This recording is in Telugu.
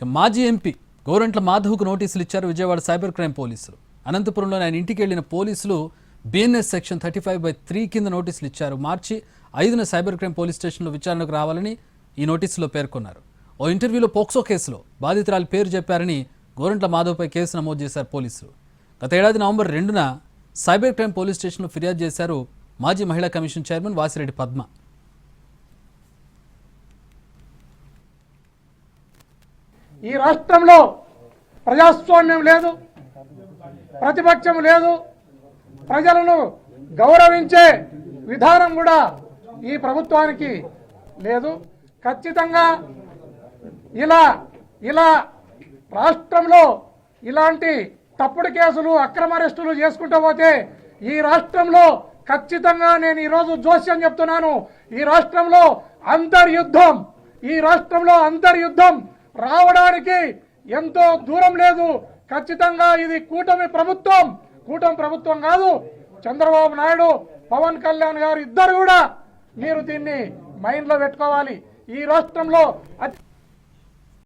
మాజీ ఎంపీ గోరంట్ల మాధవ్కు నోటీసులు ఇచ్చారు విజయవాడ సైబర్ క్రైమ్ పోలీసులు. అనంతపురంలో ఆయన ఇంటికి వెళ్లిన పోలీసులు బిఎన్ఎస్ సెక్షన్ 35/3 కింద నోటీసులు ఇచ్చారు. మార్చి 5న సైబర్ క్రైమ్ పోలీస్ స్టేషన్లో విచారణకు రావాలని ఈ నోటీసులో పేర్కొన్నారు. ఓ ఇంటర్వ్యూలో పోక్సో కేసులో బాధితురాలి పేరు చెప్పారని గోరంట్ల మాధవ్పై కేసు నమోదు చేశారు పోలీసులు. గత ఏడాది నవంబర్ 2న సైబర్ క్రైమ్ పోలీస్ స్టేషన్లో ఫిర్యాదు చేశారు మాజీ మహిళా కమిషన్ చైర్మన్ వాసిరెడ్డి పద్మ. ఈ రాష్ట్రంలో ప్రజాస్వామ్యం లేదు, ప్రతిపక్షం లేదు, ప్రజలను గౌరవించే విధానం కూడా ఈ ప్రభుత్వానికి లేదు. ఖచ్చితంగా ఇలా రాష్ట్రంలో ఇలాంటి తప్పుడు కేసులు అక్రమ అరెస్టులు చేసుకుంటూ పోతే ఈ రాష్ట్రంలో ఖచ్చితంగా నేను ఈరోజు జోస్యం చెప్తున్నాను, ఈ రాష్ట్రంలో అంతర్యుద్ధం రావడానికి ఎంతో దూరం లేదు. ఖచ్చితంగా ఇది కూటమి ప్రభుత్వం కాదు. చంద్రబాబు నాయుడు, పవన్ కళ్యాణ్ గారు ఇద్దరు కూడా మీరు దీన్ని మైండ్ లో పెట్టుకోవాలి. ఈ రాష్ట్రంలో